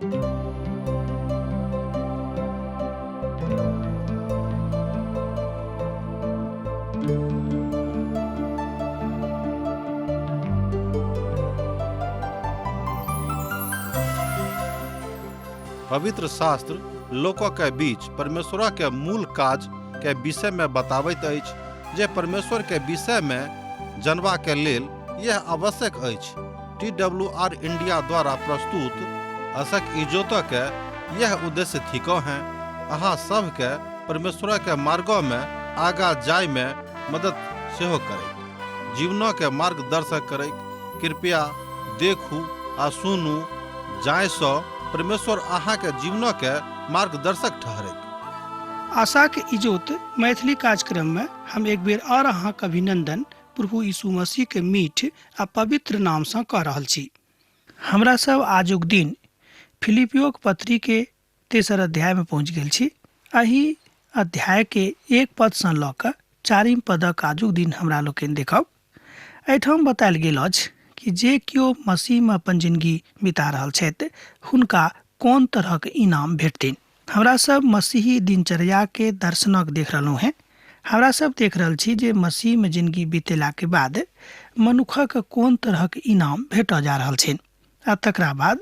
पवित्र शास्त्र लोकों के बीच परमेश्वर के मूल काज के विषय में बताबैत अछि जे परमेश्वर के विषय में जनबा के लेल यह आवश्यक अछि। TWR इंडिया द्वारा प्रस्तुत अशक इजोतो के यह उद्देश्य थिको हैं अहाँ सब के परमेश्वर के मार्गों में आगा जाय में मदद सेहो करे, जीवनों के मार्गदर्शक करे। कृपया देखू आ सुनू जाय सो परमेश्वर अहाँ के जीवनों के मार्गदर्शक ठहरे। आशा के इजोत मैथिली कार्यक्रम में हम एक बेर और अहाँ के अभिनंदन प्रभु यीशु मसीह के मीठ आ पवित्र नाम से कह रहल छी। हमरा सब आजुक दिन फिलिपियो के पत्री के 3 अध्याय में पहुंच गेल छी। एही अध्याय के 1 पद से ल क 4 पदक आजुक दिन हमरा लोकनि देखब। एठाम बतायल गेल अछि कि जे कियो मसीह में अपन जिंदगी बिता रहल छथि हुनका कोन तरह के इनाम भेटतनि। हमरा सब मसीही दिनचर्या के दर्शनक देख रहलहुँ हैं। हमरा सब देख रहल छी जे मसीह में जिंदगी बीतेला के बाद मनुखक कोन तरह के इनाम भेट जा रहल छनि। आ तकरा बाद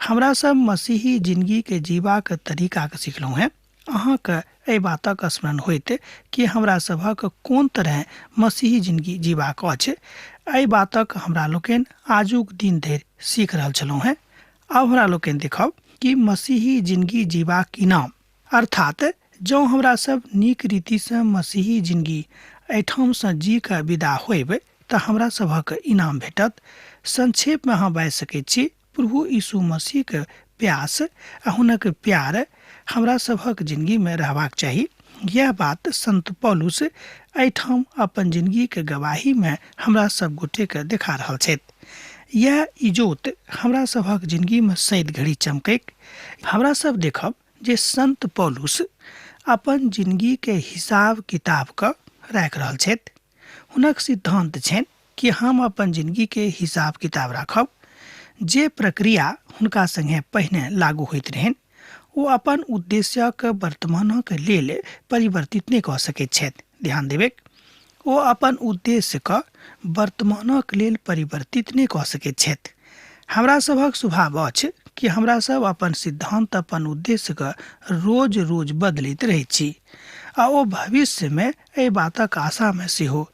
हमरा सब मसीही जिंदगी के जीवा के तरीका के सिखलहुँ हैं। अहाँ के एहि बातक स्मरण होइत कि हमरा सभक कोन तरह मसीही जिंदगी जीवाक अछि। एहि बातक हमरा लोकनि आजुक दिन धरि सीख रहल छलहुँ हैं। अब हमरा लोकनि देखब कि मसीही जिंदगी जीवाक इनाम अर्थात जँ हमरा सब नीक रीति से मसीही जिंदगी एहिठाम से जी के विदा होयब तऽ हमरा सभक इनाम भेटत। संक्षेप में अहाँ बाजि सकैत छी प्रभु यीशु मसीह के प्यास आ हुनक प्यार हमरा सभक जिंदगी में रहबाक चाही। यह बात संत पौलुस एहिठाम अपन जिंदगी के गवाही में हमरा सब गोटे के देखा रहल छथि। यह इजोत हमरा सभक जिंदगी में सैद घड़ी चमकैक। हमरा सब देखब जे संत पौलुस अपन जिंदगी के हिसाब किताब के राखि रहल छथि। हुनक सिद्धांत छनि कि हम अपन जिंदगी के हिसाब किताब राखब। जे प्रक्रिया हुनका संगे पहिने लागू होइत रहनि ओ अपन उद्देश्यक वर्तमानक लेल परिवर्तित नहि कऽ सकैत छथि। ध्यान देबै, ओ अपन उद्देश्यक वर्तमानक लेल परिवर्तित नहि कऽ सकैत छथि। हमरा सभक स्वभाव अछि कि हमरा सब अपन सिद्धांत अपन उद्देश्यक रोज रोज बदलैत रहैत छी आ ओ भविष्य में एहि बातक आशा में सेहो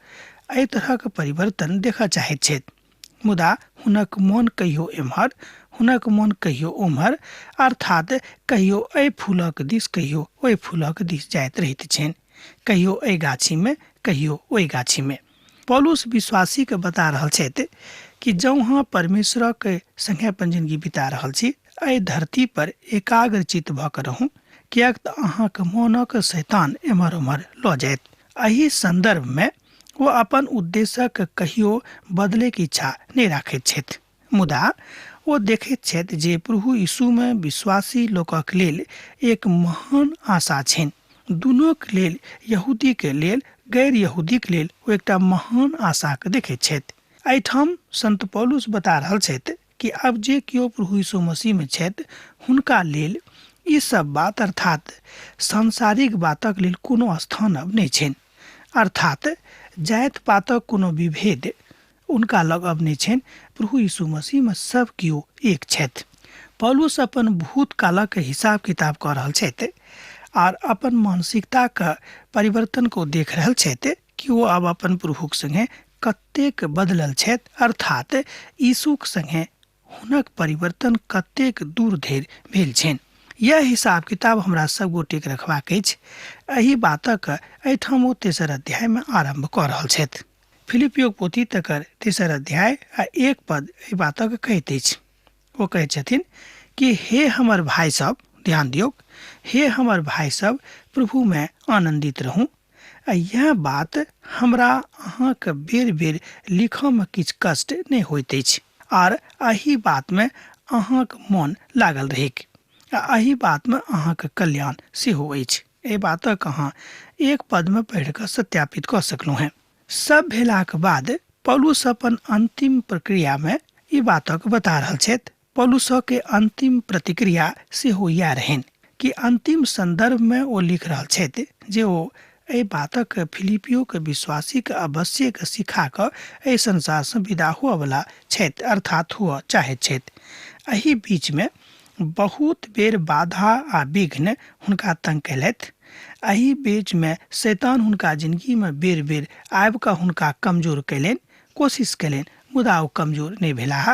एहि तरहक परिवर्तन देखऽ चाहैत छथि। मुदा हुनक मोन कहियो एम्हर हुनक मोन कहियो ओम्हर अर्थात कहियो एहि फूलक दिस कहियो ओहि फूलक दिस जाइत रहैत छनि, कहियो एहि गाछी में कहियो ओहि गाछी में। पौलुस विश्वासी के बता रहल छथि कि जँ अहाँ परमेश्वरक संगे अपन जिंदगी बिता रहल छी एहि धरती पर एकाग्र चित्त भऽ कऽ रहू, किएक तऽ अहाँक मोनक शैतान एम्हर ओम्हर लऽ जायत। एहि संदर्भ में वो अपन उद्देश्यक कहियो बदले के इच्छा नहीं राखैत छथि। मुदा वो देखैत छथि जे प्रभु यीशु में विश्वासी लोकक लेल एक महान आशा छनि। दुनूक लेल, यहूदी के लेल गैर यहूदी के लेल वो एकटा महान आशा के देखैत छथि। एहिठाम संत पौलुस बता रहल छथि कि अब जे कियो प्रभु यीशु मसीह में छथि हुनका लेल ई सब बात अर्थात सांसारिक बातक लेल कोनो स्थान अब नहीं छनि। अर्थात जात पातक कोनो विभेद उनका लग अब नहीं छनि। प्रभु यीशु मसीह में सब कियो एक छथि। पौलुस अपन भूतकालक हिसाब किताब कऽ रहल छथि और अपन मानसिकता के परिवर्तन को देख रहल छथि कि वो अब अपन प्रभुक संगे कतेक बदलल छथि, अर्थात यीशुक संगे हुनक परिवर्तन कतेक दूर धरि भेल छनि। यह हिसाब किताब हमरा सब गोटे के रखबाक अछि। एहि बातक एहिठाम ओ 3 अध्याय में आरंभ कऽ रहल छथि। फिलिपियो पोथी तकर 3 अध्याय आ 1 पद एहि बातक कहैत अछि। ओ कहै छथिन कि हे हमर भाई सब, ध्यान दियौ, हे हमर भाई सब प्रभु में आनंदित रहू। यह बात हमरा अहाँके बेर बेर लिखऽ में किछु कष्ट नहीं होइत अछि और एही बात में अहाँक मोन लागल रहेक आ एही बात में अहाँके कल्याण सेहो अछि। एहि बातक अहाँ 1 पद में पढ़ि कऽ सत्यापित कऽ सकलहुँ हैं। सब भेलाक बाद पौलुस अपन अंतिम प्रक्रिया में ई बातक बता रहल छथि। पौलुस के अंतिम प्रतिक्रिया से हो या रहन कि अंतिम संदर्भ में वो लिख रहा छथि जे वो एहि बातक फिलिपियो के विश्वासी के आवश्यक सिखा कऽ एहि संसार से विदा हुआ वाला छथि, अर्थात हुआ चाहे छथि। एहि बीच में बहुत बेर बाधा आ विघ्न हुनका तंग कैलथि। एहि बीच में शैतान हुनका जिंदगी में बेर बेर आबि कऽ हुनका कमजोर कैलनि, कोशिश कैलनि, मुदा ओ कमजोर नहि भेलाह,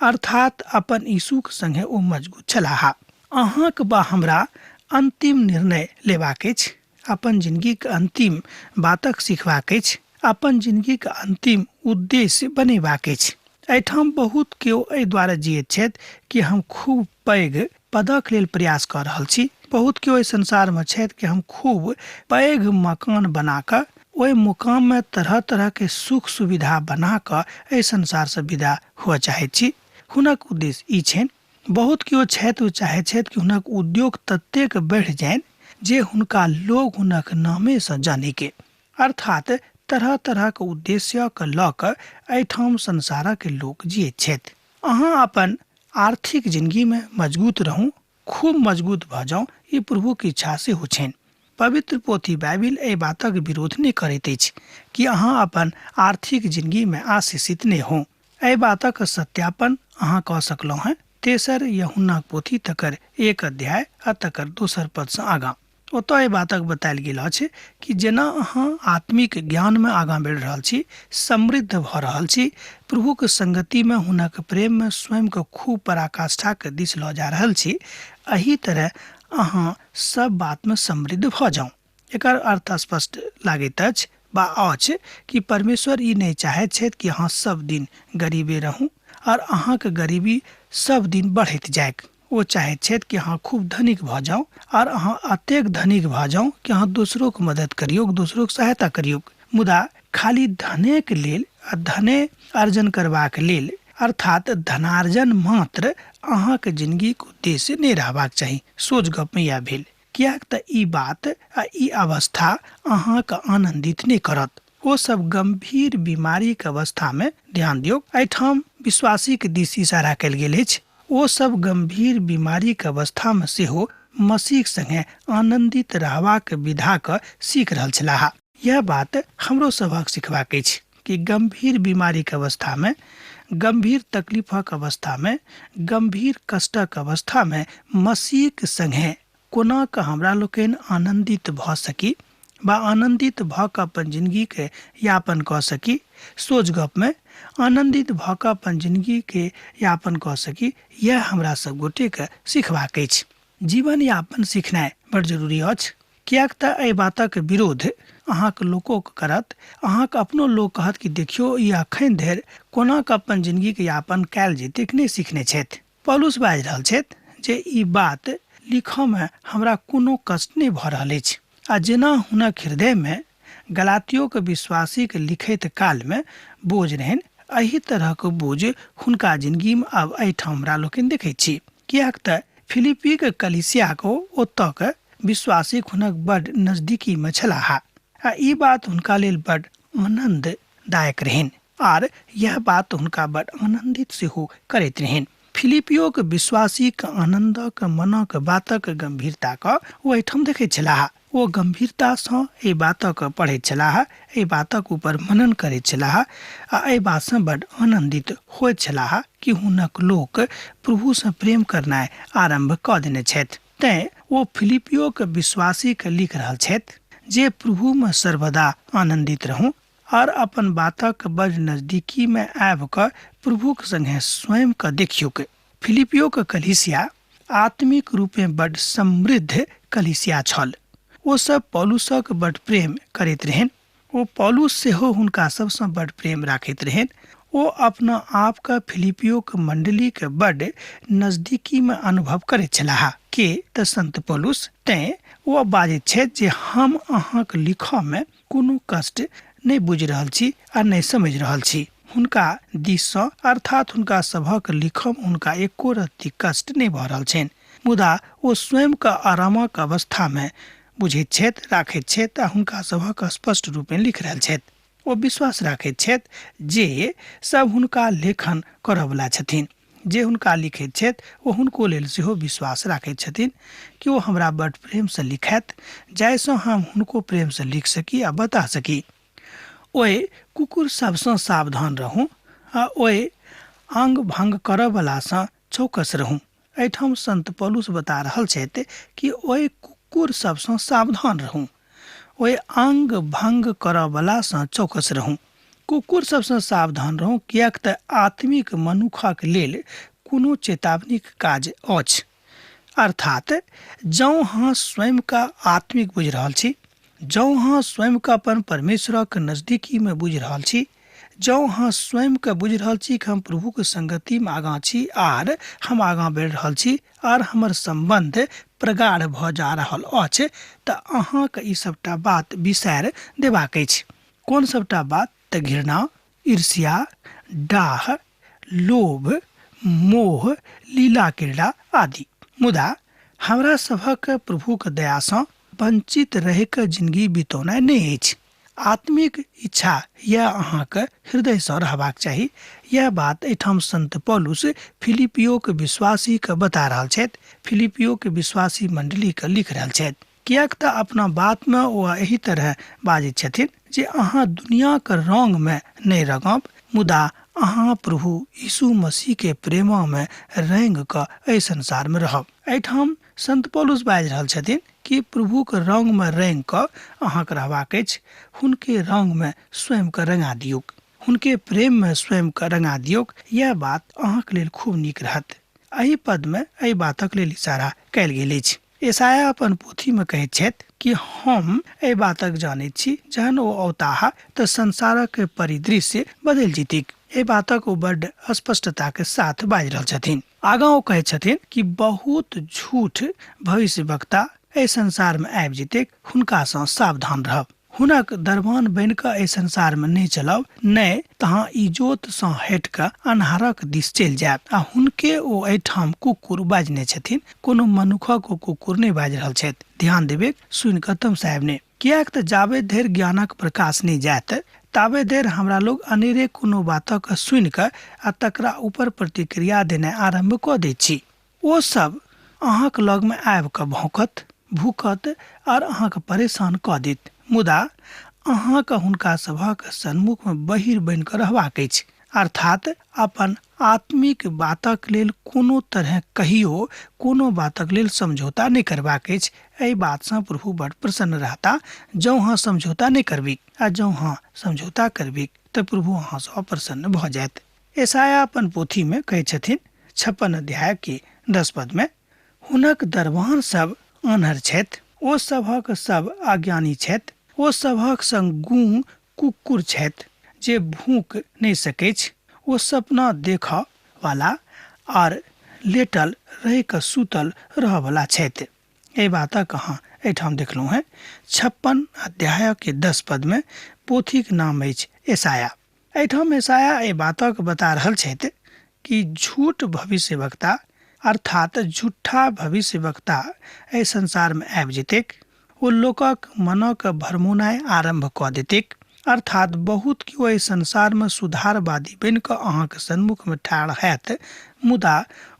अर्थात अपन यीशुक संगे ओ मजबूत छलाह। अहाँक बा हमरा अंतिम निर्णय लेबाक अछि, अपन जिंदगी के अंतिम बातक सिखबाक अछि, अपन जिंदगी के अंतिम उद्देश्य बनेबाक अछि। एहिठाम बहुत केओ एहि दुआरे जियैत छथि कि हम खूब पैघ पदक लेल प्रयास कऽ रहल छी। बहुत केओ एहि संसार में छथि कि हम खूब पैघ मकान बना कऽ ओहि मुकाम में तरह तरह के सुख सुविधा बना कऽ एहि संसार से विदा हुआ चाहैत छी। हुनक उद्देश्य ई छनि। बहुत केओ छथि ओ चाहैत छथि कि हुनक उद्योग ततेक बढ़ि जानि जे हुनका लोग हुनक नामे से जाने के, अर्थात तरह तरह के उद्देश्य के लऽ कऽ एहिठाम संसारक लोग जियैत छथि। अहाँ अपन आर्थिक जिंदगी में मजबूत रहू, खूब मजबूत भऽ जाउ, ई प्रभु के इच्छा से हो छनि। पवित्र पोथी बाइबिल एहि बातक विरोध नहि करैत अछि कि अहाँ अपन आर्थिक जिंदगी में आशीषित नहि हो। एहि बातक सत्यापन अहाँ कऽ सकलहुँ हैं तेसर यूहन्ना पोथी तकर 1 अध्याय आ तकर 2 पद से आगाँ। ओतऽ एहि बातक बतायल गेल अछि कि जेना अहाँ आत्मिक ज्ञान में आगाँ बढ़ि रहल छी, समृद्ध भऽ रहल छी, प्रभु के संगति में हुनक प्रेम में स्वयं के खूब पराकाष्ठा के दिस लऽ जा रहल छी, एही तरह अहाँ सब बात में समृद्ध भऽ जाउ। एकर अर्थ स्पष्ट लागैत अछि बा अछि कि परमेश्वर ई नहीं चाहैत छथि कि अहाँ सब दिन गरीबे रहू और अहाँ के गरीबी सब दिन बढ़ैत जायक। वो चाहैत छथि कि अहाँ खूब धनिक भऽ जाउ और अहाँ अतेक धनिक भऽ जाउ कि अहाँ दोसरों के मदद करियौ, दोसरों के सहायता करियौ। मुदा खाली धने के लेल आ धने अर्जन करबाक लेल, अर्थात धनार्जन मात्र अहाँ के जिंदगी के उद्देश्य नहीं रहबाक चाही। सोच गप में यह भेल, कियाक तऽ ई बात आ ई अवस्था अहाँ के आनंदित नहीं करत। वो सब गंभीर बीमारी के अवस्था में ध्यान दियौ। एहिठाम विश्वासी के दिस इशारा कयल गेल अछि। वो सब गंभीर बीमारी के अवस्था में सेहो मसीह संगे आनंदित रहबाक विधा के सीख रहल छलाह। यह बात हमरो सभक सिखबाक अछि कि गंभीर बीमारी के अवस्था में, गंभीर तकलीफक अवस्था में, गंभीर कष्टक अवस्था में मसीह के संगे कोना कऽ हमरा लोकनि आनंदित भऽ सकी बा आनंदित भऽ कऽ अपन जिंदगी के यापन कऽ सकी। सोच गप में आनंदित भऽ कऽ अपन जिंदगी के यापन कऽ सकी, यह हमरा सब गोटे के सिखबाक अछि। जीवन यापन सिखनाइ बड़ जरूरी अछि, कियाक तऽ एहि बातक विरोध अहाँके लोको करत। अहाँके अपनो लोग कहत कि देखियो ई अखन धरि कोना कऽ अपन जिंदगी के यापन कयल जेतै नहि सीखने छथि। पौलुस बाजि रहल छथि जे ई बात लिखऽ में हमरा कोनो कष्ट नहि भऽ रहल अछि। आ जेना हुनक हृदय में गलातियो के विश्वासी के लिखैत काल में बोझ रहन, एही तरह के बोझ हुनका जिंदगी में अब एहिठाम हमरा लोकनि देखैत छी। कियाक तऽ फिलिपी के कलीसिया को ओतऽ के विश्वासी हुनक बड़ नजदीकी में छलाह आ ई बात हुनका लेल बड़ आनंददायक रहन और यह बात हुनका बड़ आनंदित सेहो करैत रहन। फिलिपियो के विश्वासी के आनंदक मनक बातक गंभीरता के ओ एहिठाम देखैत छलाह। ओ गंभीरता सँ एहि बातक पढ़ैत छलाह, एहि बातक ऊपर मनन करैत छलाह आ एहि बात सँ बड़ आनंदित होइत छलाह कि हुनक लोक प्रभु सँ प्रेम करनाइ आरंभ कऽ देने छथि। तें ओ फिलिपियो के विश्वासी के लिख रहल छथि जे प्रभु में सर्वदा आनंदित रहू और अपन बातक बड़ नजदीकी में आबि कऽ प्रभु के संगे स्वयं के देखियो के। फिलिपियो के कलीसिया आत्मिक रूप में बड़ समृद्ध कलीसिया छल। ओ सब पौलुसक बड़ प्रेम करैत रहन। ओ पौलुस सेहो हुनका सबसँ बड़ प्रेम राखैत रहन। ओ अपना आप का फिलिपियो के मंडली के बड़ नजदीकी में अनुभव करैत छलाह के तऽ संत पौलुस। तें ओ बाजैत छथि जे हम अहाँके लिखऽ में कोनो कष्ट नहीं बुझि रहल छी आ नहीं समझ रहल छी। हुनका दिससँ अर्थात हुनका सभक लिखऽ में हुनका एको रत्ती कष्ट नहीं भऽ रहल छनि, मुदा ओ स्वयं के आरामक अवस्था में बुझैत छथि, राखैत छथि आ हुनका सभक स्पष्ट रूप में लिख रहल छथि। ओ विश्वास राखैत छथि जे सब हुनका लेखन करऽ वाला छथिन, जे हुनका लिखैत छथि ओ हुनको लेल सेहो विश्वास राखैत छथिन कि ओ हमरा बड़ प्रेमसँ लिखैत, जाहिसँ हम हुनको प्रेमसँ लिख सकी आ बता सकी। ओहि कुकुर सबसँ सावधान रहूँ आ ओहि अंग भंग करयवलासँ चौकस रहूँ। एहिठाम संत पौलुस बता रहल छथि कि ओहि कुकुर सबसँ सावधान रहूँ, ओहि अंग भंग करयवलासँ चौकस रहूँ। कुकुर सबसँ सावधान रहूँ, किएक तऽ आत्मिक मनुखक लेल कोनो चेतावनीक काज अछि। अर्थात जँ अहाँ स्वयं का आत्मिक बुझि रहल छी, जँ अहाँ स्वयं का अपन परमेश्वरक नजदीकीमे बुझि रहल छी, जँ अहाँ स्वयं के बुझि रहल छी कि हम प्रभुके संगतिमे आगाँ छी आर हम आगाँ बढ़ि रहल छी आर हमर सम्बन्ध प्रगाढ़ भऽ जा रहल अछि, तऽ अहाँके ई सबटा बात बिसारि देबाक अछि। कोन सबटा बात? तऽ घृणा, ईर्ष्या, डाह, लोभ, मोह, लीला क्रीड़ा आदि। मुदा हमरा सभक प्रभुक दयासँ वंचित रहिके जिंदगी बितौनाइ नहि अछि। आत्मिक इच्छा यह अहाँके हृदयसँ रहबाक चाही। यह बात एहिठाम संत पौलुस फिलिपियोके विश्वासीके बता रहल छथि, फिलिपियोके विश्वासी मंडलीके लिख रहल छथि। किएक तऽ अपना बातमे ओ एही तरह बाजैत छथिन जे अहाँ दुनियाके रंगमे नहि रंगब, मुदा अहाँ प्रभु यीशु मसीहके प्रेममे रंग कऽ एहि संसारमे रहब। एहिठाम संत पौलुस बाजि रहल छथिन कि प्रभुके रंगमे रंग कऽ अहाँके रहबाक अछि। हुनके रंगमे स्वयंके रंगा दियौक, हुनके प्रेममे स्वयंके रंगा दियौक। यह बात अहाँके लेल खूब नीक रहत। एहि पदमे एहि बातक लेल इशारा कयल गेल अछि। यशायाह अपन पोथीमे कहैत छथि कि हम एहि बातक जानैत छी, जहन ओ औताह तऽ संसारक परिदृश्य बदलि जेतैक। एहि बातक ओ बड्ड स्पष्टताके साथ बाजि रहल छथिन। आगाँ ओ कहैत छथिन कि बहुत झूठ भविष्यवक्ता एहि संसारमे आबि जेतैक, हुनकासँ सावधान रहब। हुनक दरबान बनि कऽ एहि संसारमे नहि चलब, नहि तहाँ इजोतसँ हटि कऽ अन्हारक दिस चलि जायब। आ हुनके ओ एहिठाम कुकुर बाजने छथिन, कोनो मनुखक ओ कुकुर नहि बाजि रहल छथि। ध्यान देबै सुनि कऽ तम साहेब ने, किएक तऽ जाबे धरि ज्ञानक प्रकाश नहि जायत ताबे धरि हमरा लोग अनेरे कोनो बातक सुनि कऽ आ तकरा ऊपर प्रतिक्रिया देनाइ आरंभ कऽ दैत छी। ओ सब अहाँके लगमे आबि कऽ भौंकत, भूकत आर अहाँके परेशान कऽ देत, मुदा अहाँके हुनका सभक सन्मुखमे बहिर बनि कऽ रहबाक अछि। अर्थात अपन आत्मिक बातक लेल कोनो तरह कहियो कोनो बातक लेल समझौता नहि करबाक अछि। एहि बातसँ प्रभु बड़ प्रसन्न रहता जँ अहाँ समझौता नहि करबी, आ जँ अहाँ समझौता करबी तऽ प्रभु अहाँसँ अप्रसन्न भऽ जायत। यशायाह अपन पोथीमे कहै छथिन 56 अध्याय के 10 पदमे, हुनक दरबान सब आन्हर छथि, ओ सभक सब अज्ञानी छथि, ओ सभक संग गूंग कुकुर छथि जे भूख नहि सकैछ, ओ सपना देखऽ वाला आर लेटल रहि कऽ सुतल रहऽ वाला छथि। एहि बातक अहाँ एहिठाम देखलहुँ हैं 56 अध्याय के 10 पद में पोथीक नाम अछि यशायाह। एहिठाम यशायाह एहि बातक बता रहल छथि कि झूठ भविष्यवक्ता अर्थात झूठा भविष्यवक्ता एहि संसारमे आबि जेतैक। ओ लोकक मनक भरमौनाइ आरंभ कऽ देतैक। अर्थात बहुत केओ एहि संसारमे सुधारवादी बनि कऽ अहाँके सन्मुखमे ठाढ़ हैत, मुदा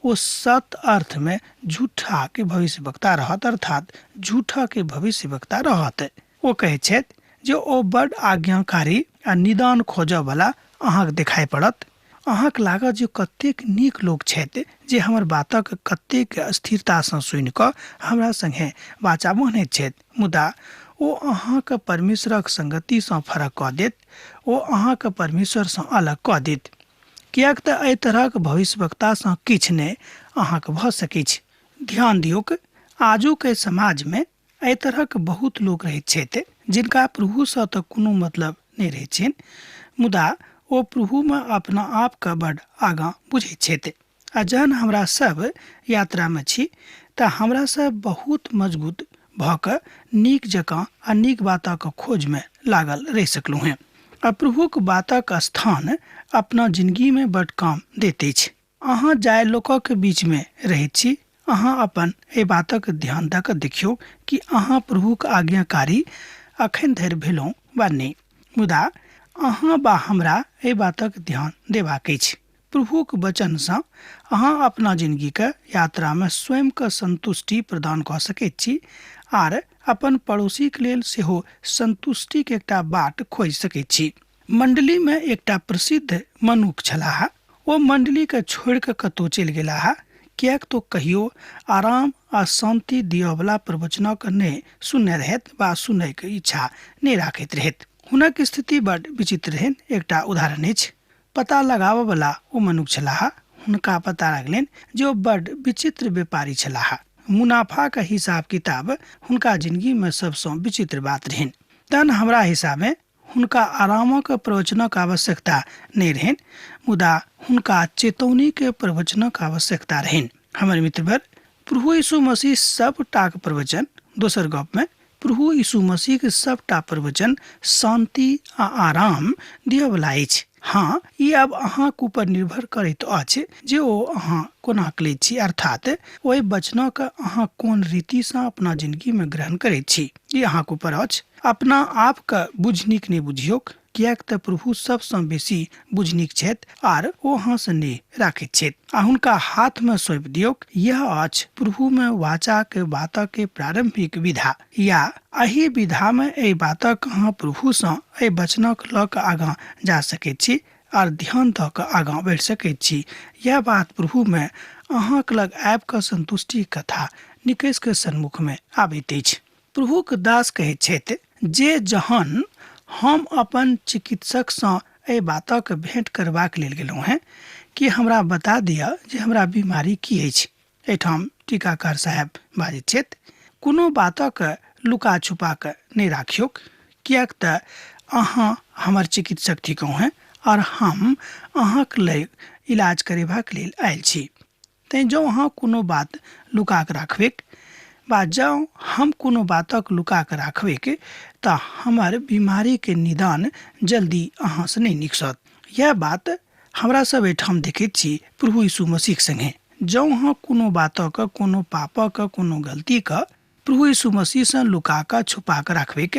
ओ सत अर्थमे झूठा के भविष्यवक्ता रहत, अर्थात झूठा के भविष्यवक्ता रहत। ओ कहै छथि जे ओ बड़ आज्ञाकारी आ निदान खोजऽ वाला अहाँके देखाइ पड़त। अहाँके लागत जे कतेक नीक लोक छथि जे हमर बातक कतेक स्थिरतासँ सुनि कऽ हमरा संगे वाचा बान्हैत छथि, मुदा ओ अहाँके परमेश्वरक संगतिसँ फरक कऽ देत, ओ अहाँके परमेश्वरसँ अलग कऽ देत। किएक तऽ एहि तरहक भविष्यवक्तासँ किछु नहि अहाँके भऽ सकैत छै। ध्यान दियौक, आजुके समाजमे एहि तरहक बहुत लोक रहैत छथि जिनका प्रभुसँ तऽ कोनो मतलब नहि रहैत छनि, मुदा ओ प्रभुमे अपना आपके बड़ आगाँ बुझैत छथि। आ जहन हमरा सब यात्रामे छी तऽ हमरा सब बहुत मजबूत भऽ कऽ नीक जकाँ आ नीक बातक खोजमे लागल रहि सकलहुँ हैं। आ प्रभुक बातक स्थान अपना जिंदगीमे बड काम दैत अछि। अहाँ जाय लोकक बीचमे रहैत छी, अहाँ अपन एहि बातक ध्यान दऽ कऽ देखियौ कि अहाँ प्रभुक आज्ञाकारी अखन धरि भेलहुँ वा नहि। मुदा अहाँ बा हमरा एहि बातक ध्यान देबाक अछि। प्रभुक वचन सँ अहाँ अपना जिंदगी के यात्रा में स्वयं के संतुष्टि प्रदान कऽ सकैत छी आर अपन पड़ोसी के लेल सेहो संतुष्टि के एकटा बाट खोजि सकैत छी। मंडली में एकटा प्रसिद्ध मनुख छलाह। ओ मंडली के छोड़ के कतौ चलि गेलाह, किएक तो कहियो आराम आ शांति दिअ वाला प्रवचनक नहि सुनने रहैत वा सुनय के इच्छा नहि राखैत रहैत। हुनक स्थिति बड़ विचित्र रहन। एकटा उदाहरण अछि। पता लगाबऽ वाला ओ मनुख छलाह। हुनका पता लगलनि जे ओ बड़ विचित्र व्यापारी छलाह। मुनाफा का हिसाब किताब हुनका जिंदगी में सबसँ विचित्र बात रहन। तहन हमरा हिसाबे हुनका आरामक प्रवचनक आवश्यकता नहीं रहन, मुदा हुनका चेतौनी के प्रवचनक आवश्यकता रहन। हमर मित्रवर, प्रभु यीशु मसीह सबटाक प्रवचन, दोसर गप में प्रभु यीशु मसीह के सबटा प्रवचन शांति आ आराम दिअ वाला अछि। हाँ, ई अब अहाँक ऊपर निर्भर करैत अछि जे ओ अहाँ कोना करैत छी, अर्थात ओहि वचनक अहाँ कोन रीति सँ अपना जिंदगी में ग्रहण करैत छी। ई अहाँक ऊपर अछि। अपना आप के बुझनिक नहि बुझियौक, किएक तऽ प्रभु सबसँ बेसी बुझनिक छथि आर ओ अहाँ से नहि राखैत छथि। आ हुनका हाथ में सौंप दियौक। यह अछि प्रभु में वाचा के बातक के प्रारंभिक विधा, या एहि विधा में एहि बातक अहाँ प्रभु सँ एहि वचनक लऽ कऽ आगाँ जा सकैत छी आर ध्यान दऽ कऽ आगाँ बढ़ि सकैत छी। यह बात प्रभु में अहाँक लग आबि कऽ संतुष्टि कथा निकेश के सन्मुख में आबैत अछि। प्रभुक दास कहैत छथि जे जहन हम अपन चिकित्सक सँ एहि बातक भेंट करबाक लेल गेलहुँ हैं कि हमरा बता दिअ जे हमरा बीमारी की अछि। एहिठाम टीकाकार साहब बाजैत छथि, कोनो बातक लुका छुपा कऽ नहि राखियौक, किएक तऽ अहाँ हमर चिकित्सक थिकहुँ हैं और हम अहाँक लेल इलाज करेबाक लेल आयल छी। तैं जँ अहाँ कोनो बात लुका कऽ राखबेक बा जँ हम कोनो बातक लुका कऽ राखबेक तऽ हमर बीमारी के निदान जल्दी अहाँ से नहीं निकसत। यह बात हमरा सब एहिठाम देखैत छी प्रभु यीशु मसीह संगे। जँ अहाँ कोनो बातक, कोनो पापक, कोनो गलतीक प्रभु यीशु मसीह सँ लुका कऽ छुपा कऽ राखबेक,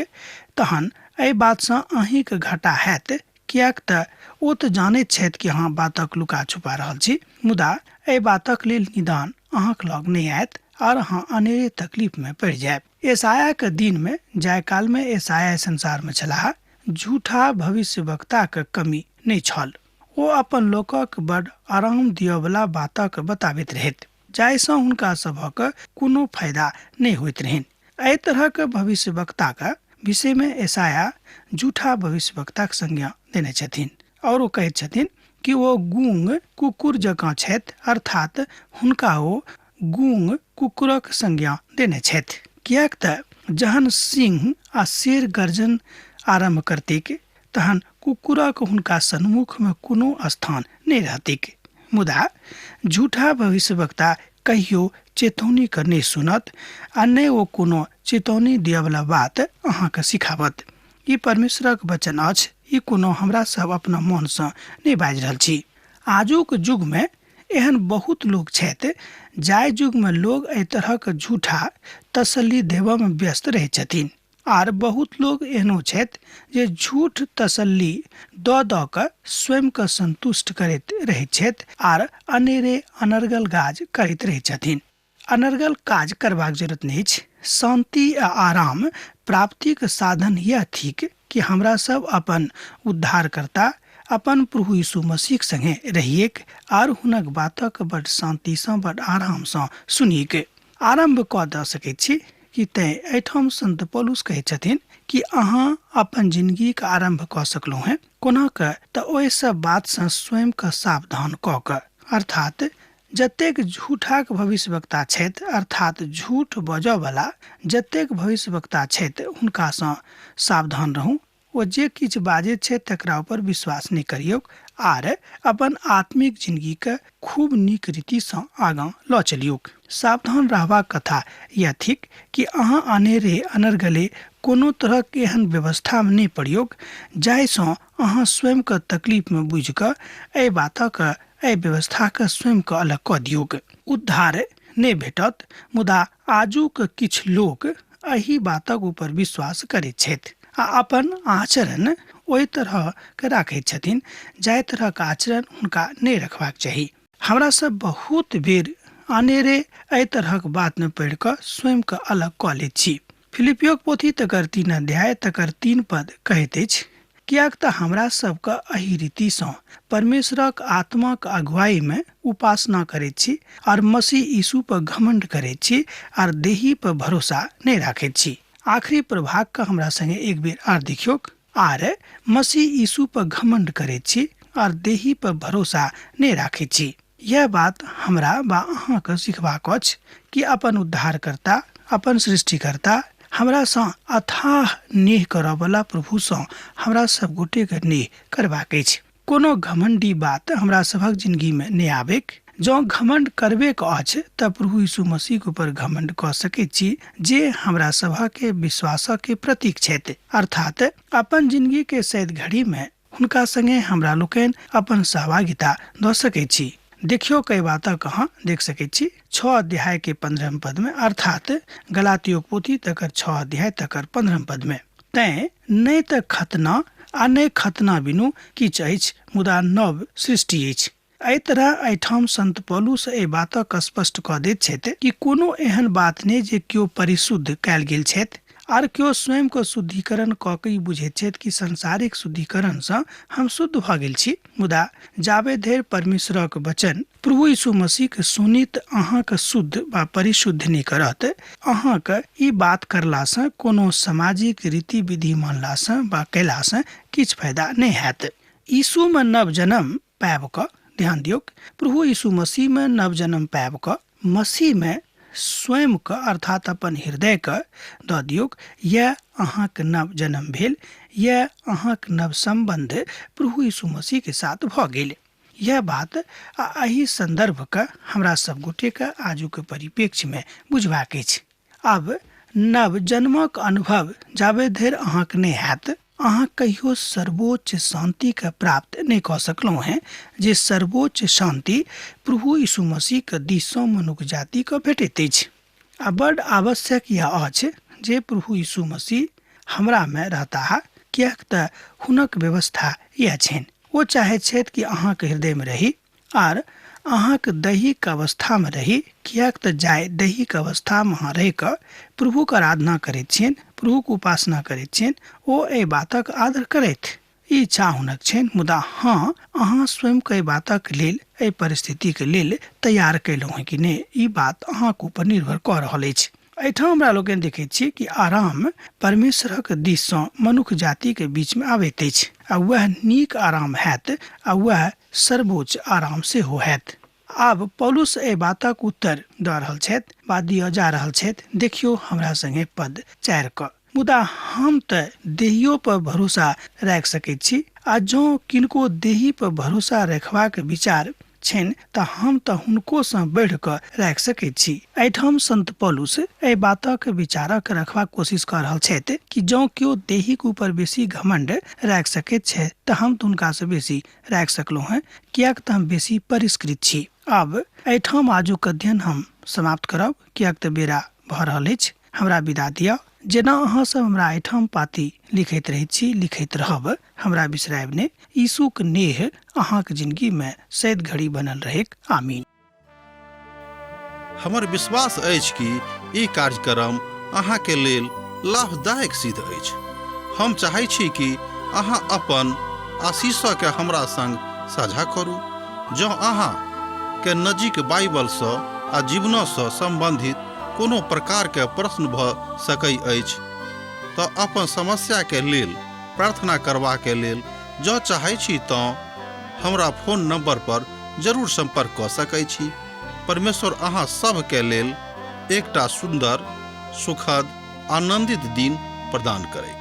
तहन एहि बात सँ अहींके घाटा हैत, किएक तऽ ओ तऽ जानैत छथि कि अहाँ बातक लुका छुपा रहल छी, मुदा एहि बातक लेल निदान अहाँक लग नहीं आयत और अहाँ अनेरे तकलीफ में पड़ि जायब। यशायाह के दिन में जाय काल में यशायाह संसार में छलाह, झूठा भविष्यवक्ता के कमी नहीं छल। ओ अपन लोकक बड़ आराम दिअ वाला बातक बताबैत रहैत, जाहि सँ हुनका सभक कोनो फायदा नहीं होइत रहन। एहि तरहक भविष्यवक्ता के विषय में यशायाह झूठा भविष्यवक्ता के संज्ञा देने छथिन और ओ कहैत छथिन कि ओ गूंग कुकुर जकाँ छथि, अर्थात हुनका ओ गूंग कुकुरक संज्ञा देने छथि। किएक तऽ जहन सिंह आ शेर गर्जन आरंभ करतिक तहन कुकुरक हुनका सन्मुख में कोनो स्थान नहीं रहतिक, मुदा झूठा भविष्यवक्ता कहियो चेतौनी के नहीं सुनत आ नहीं ओ कोनो चेतौनी दिअ वाला बात अहाँके सिखावत। ई परमेश्वरक वचन अछि, ई कोनो हमरा सब अपना मन सँ नहीं बाजि रहल छी। आजुक युग में एहन बहुत लोग छथि जाहि युग में लोग एहि तरहक झूठा तसल्ली देबऽ में व्यस्त रहै छथिन, आर बहुत लोग एहनो छथि जे झूठ तसल्ली दऽ दऽ कऽ स्वयं के संतुष्ट करैत रहैत छथि आर अनेरे अनर्गल काज करैत रहै छथिन। अनर्गल काज करबाक जरूरत नहीं छै। शांति आ आराम प्राप्तिक साधन यह थिक कि हमरा सब अपन उद्धारकर्ता अपन प्रभु यीशु मसीह संगे रहिएक आर हुनक बातक बड़ शांति सँ, बड़ आराम सँ सुनिक आरंभ कऽ दऽ सकैत छी। कि तैं एहिठाम संत पौलुस कहैत छथिन कि अहाँ अपन जिंदगी के आरंभ कऽ सकलहुँ हैं, कोना कऽ तऽ ओहि सब बात सँ स्वयं के सावधान कऽ कऽ, अर्थात जतेक झूठाक भविष्यवक्ता छथि, अर्थात झूठ बजऽ वाला जतेक भविष्यवक्ता छथि हुनका सँ सावधान रहू। ओ जे किछु बाजैत छै तकरा ऊपर विश्वास नहीं करियौक आर अपन आत्मिक जिंदगी के खूब नीक रीति सँ आगाँ लऽ चलियौक। सावधान रहबाक कथा यह थिक कि अहाँ अनेरे अनर्गले कोनो तरहक एहन व्यवस्था में नहीं पड़ियौक जाहि सँ अहाँ स्वयं के तकलीफ में बुझि कऽ एहि बातक, एहि व्यवस्था के स्वयं के अलग कऽ दियौक। उद्धार नहीं भेटत, मुदा आजुक किछु लोक एहि बातक ऊपर विश्वास करैत छथि आ अपन आचरण ओहि तरह के राखैत छथिन जाहि तरहक आचरण हुनका नहि रखबाक चाही। हमरा सब बहुत बेर अनेरे एहि तरहक बात में पढ़ि कऽ स्वयं के अलग कऽ लैत छी। फिलिपियोक पोथी तकर 3 अध्याय तकर 3 पद कहैत अछि, कियाक तऽ हमरा सबके एहि रीतिसँ परमेश्वरक आत्माक अगुवाई में उपासना करैत छी और मसीह यीशु पर घमंड करैत छी और देही पर भरोसा नहीं राखैत छी। आखिरी प्रभाग का हमरा संगे एक बेर आर देखियोक। आर मसीह यीशु पर घमंड करैत छी और देही पर भरोसा नहीं राखैत छी। यह बात हमरा बा अहाँ के सिखबाक अछि कि अपन उद्धारकर्ता, अपन सृष्टिकर्ता, हमरा सँ अथाह नेह करऽ वाला प्रभु सँ हमरा सब गोटे के नेह करबाक अछि। कोनो घमंडी बात हमरा सभक जिंदगी में नहीं आबेक। जँ घमंड करबेक अछि तऽ प्रभु यीशु मसीह के ऊपर घमंड कऽ सकैत छी जे हमरा सभा के विश्वासक के प्रतीक छथि, अर्थात अपन जिंदगी के सैद घड़ी में हुनका संगे हमरा लोकनि अपन सहभागिता दऽ सकैत छी। देखियो कई बात कहाँ देख सकैत छी 6 अध्याय के 15 पद में, अर्थात गलातियो पोथी तकर 6 अध्याय तकर 15 पद में, तैं नहीं तऽ खतना आ नहीं खतना बिनु किछ अछि, मुदा नव सृष्टि अछि। एहि तरह एहिठाम संत पौलुस एहि बातक स्पष्ट कऽ दैत छथि कि कोनो एहन बात नहि जे केओ परिशुद्ध कयल गेल छथि आर केओ स्वयं को शुद्धिकरण कऽ के बुझैत छथि कि सांसारिक शुद्धिकरण सँ हम शुद्ध भऽ गेल छी, मुदा जाबे धरि परमेश्वरक वचन प्रभु यीशु मसीह के सुनित अहाँ के शुद्ध वा परिशुद्ध नहि करत, अहाँ के ई बात करला सँ कोनो सामाजिक रीति विधि मानला सँ वा कैला सँ किछ फायदा नहीं हैत। यीशु में नव जन्म पाबि कऽ, ध्यान दियौक, प्रभु यीशु मसीह में नव जन्म पाबि कऽ मसीह में स्वयं के अर्थात अपन हृदय के दऽ दियौक, यह अहाँ के नव जन्म भेल, यह अहाँ के नव संबंध प्रभु यीशु मसीह के साथ भऽ गेल। यह बात एहि संदर्भ के हमरा सब गोटे के आजू के परिप्रेक्ष्य में बुझबाक अछि। अब नव जन्मक अनुभव जाबे धरि अहाँ के नहीं हैत, अहाँ कहियो सर्वोच्च शांति के प्राप्त नहीं कऽ सकलहुँ हैं, जे सर्वोच्च शांति प्रभु यीशु मसीह के दिससँ मनुष्य जाति के भेटैत अछि। आ बड़ आवश्यक यह अछि जे प्रभु यीशु मसीह हमरा में रहता है, कियाक तऽ हुनक व्यवस्था यह छनि। वो चाहे छथि कि अहाँ के हृदय में रही आर अहाँ के दैहिक अवस्था में रही, कियाक तऽ जाय दैहिक अवस्था में अहाँ रहि कऽ प्रभु के आराधना करैत छियनि, प्रभु के उपासना करैत छियनि, ओ एहि बातक आदर करैत ई इच्छा हुनक छनि, मुदा हाँ अहाँ स्वयं के एहि बातक लेल, एहि परिस्थिति के लेल तैयार कैलहुँ हैं कि नहीं, ई बात अहाँ के ऊपर निर्भर कऽ रहल अछि। एहिठाम हमरा लोकनि देखैत छी कि आराम परमेश्वरक दिससँ मनुष्य जाति के बीच में आबैत अछि, आ वह नीक आराम हैत आ वह सर्वोच्च आराम सेहो हैत। आब पौलुस एहि बातक उत्तर दऽ रहल छथि वा दिअ जा रहल छथि। देखियो हमरा संगे पद 4 क, मुदा हम तऽ देहियो पर भरोसा राखि सकैत छी, आ जँ किनको देही पर भरोसा रखबाक विचार छनि तऽ हम तऽ हुनको सँ बढ़ि कऽ राखि सकैत छी। एहिठाम संत पौलुस एहि बातक विचारक रखबाक कोशिश कऽ रहल छथि कि जँ केओ देहिक ऊपर बेसी घमंड राखि सकैत छै तऽ हम तऽ हुनका सँ बेसी राखि सकलहुँ हैं, कियाक तऽ हम बेसी परिष्कृत छी। अब एहिठाम आजुक अध्ययन हम समाप्त करब, कियाक तऽ बेरा भऽ रहल अछि। हमरा विदा दिअ। जेना अहाँ सब हमरा एहिठाम पाती लिखैत रहैत छी, लिखैत रहब, हमरा बिसरायब नहि। यीशुक नेह अहाँक जिंदगी में सैद घड़ी बनल रहेक। आमीन। हमर विश्वास अछि कि ई कार्यक्रम अहाँ के लेल लाभदायक सिद्ध अछि। हम चाहै छी कि अहाँ अपन आशीषक के हमरा संग साझा करू। जँ अहाँ के नजीक बाइबल सँ आ जीवन सँ संबंधित कोनो प्रकार के प्रश्न भऽ सकै अछि तऽ अपन समस्या के लेल प्रार्थना करबा के लेल जँ चाहै छी तऽ हमरा फोन नंबर पर जरूर संपर्क कऽ सकै छी। परमेश्वर अहाँ सब के लेल एकटा सुंदर, सुखद, आनंदित दिन प्रदान करै।